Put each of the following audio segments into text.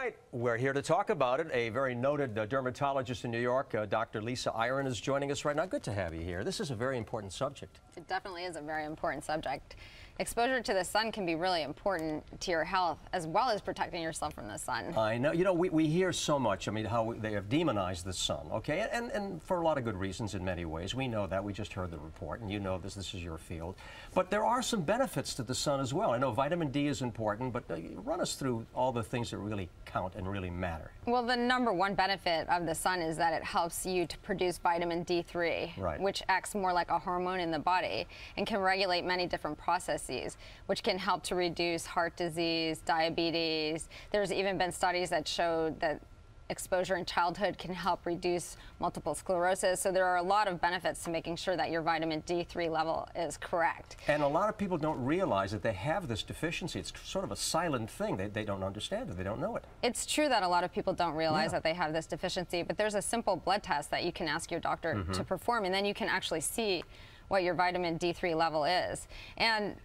right, we're here to talk about it. A very noted dermatologist in New York, Dr. Lisa Airan, is joining us right now. Good to have you here. This is a very important subject. It definitely is a very important subject. Exposure to the sun can be really important to your health, as well as protecting yourself from the sun. I know. You know, we hear so much, I mean, how they have demonized the sun, okay? And for a lot of good reasons in many ways. We know that. We just heard the report, and you know this is your field. But there are some benefits to the sun as well. I know vitamin D is important, but run us through all the things that really count and really matter. Well, the #1 benefit of the sun is that it helps you to produce vitamin D3, right, which acts more like a hormone in the body and can regulate many different processes, which can help to reduce heart disease, diabetes. There's even been studies that show that exposure in childhood can help reduce multiple sclerosis. So there are a lot of benefits to making sure that your vitamin D3 level is correct. And a lot of people don't realize that they have this deficiency. It's sort of a silent thing. They don't understand it. They don't know it. It's true that a lot of people don't realize that they have this deficiency, but there's a simple blood test that you can ask your doctor to perform, and then you can actually see what your vitamin D3 level is. And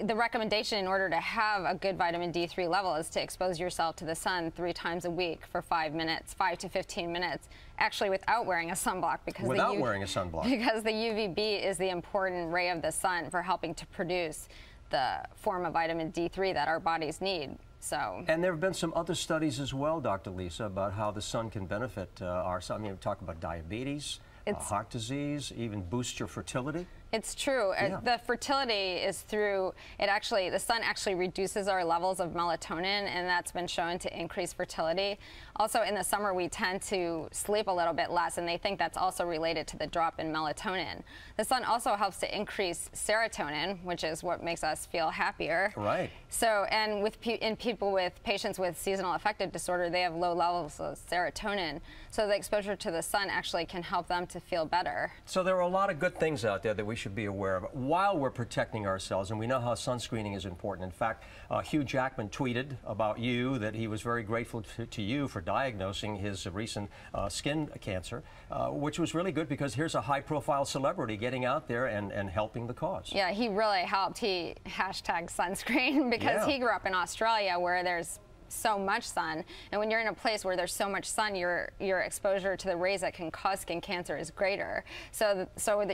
the recommendation in order to have a good vitamin D3 level is to expose yourself to the sun 3 times a week for 5 minutes, 5 to 15 minutes, actually without wearing a sunblock. Because wearing a sunblock. Because the UVB is the important ray of the sun for helping to produce the form of vitamin D3 that our bodies need. So. And there have been some other studies as well, Dr. Lisa, about how the sun can benefit our sun. I mean, we talk about diabetes, heart disease, even boost your fertility. It's true. Yeah. The fertility is through the sun actually reduces our levels of melatonin, and that's been shown to increase fertility. Also, in the summer, we tend to sleep a little bit less, and they think that's also related to the drop in melatonin. The sun also helps to increase serotonin, which is what makes us feel happier. Right. So, and in people with patients with seasonal affective disorder, they have low levels of serotonin. So the exposure to the sun actually can help them to feel better. So there are a lot of good things out there that we should be aware of while we're protecting ourselves, and we know how sunscreening is important. In fact, Hugh Jackman tweeted about you that he was very grateful to you for diagnosing his recent skin cancer, which was really good because here's a high-profile celebrity getting out there and helping the cause. Yeah, he really helped. He #sunscreen because he grew up in Australia where there's so much sun, and when you're in a place where there's so much sun, your exposure to the rays that can cause skin cancer is greater. So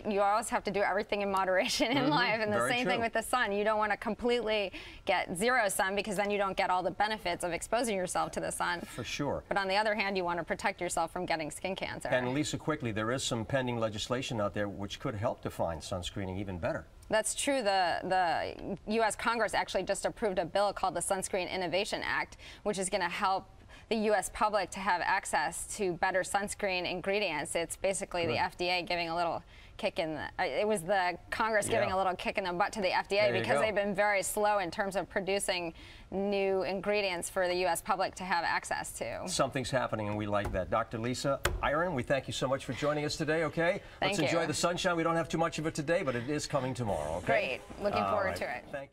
you always have to do everything in moderation in life, and the same thing with the sun. You don't want to completely get zero sun because then you don't get all the benefits of exposing yourself to the sun. For sure. But on the other hand, you want to protect yourself from getting skin cancer. And Lisa, quickly, there is some pending legislation out there which could help define sunscreening even better. That's true. The U.S. Congress actually just approved a bill called the Sunscreen Innovation Act, which is going to help the U.S. public to have access to better sunscreen ingredients. It's basically the FDA giving a little kick in the, it was the Congress giving a little kick in the butt to the FDA because they've been very slow in terms of producing new ingredients for the U.S. public to have access to. Something's happening, and we like that. Dr. Lisa Airan, we thank you so much for joining us today, okay? Let's enjoy the sunshine. We don't have too much of it today, but it is coming tomorrow, okay? Great. Looking forward to it. Thank you.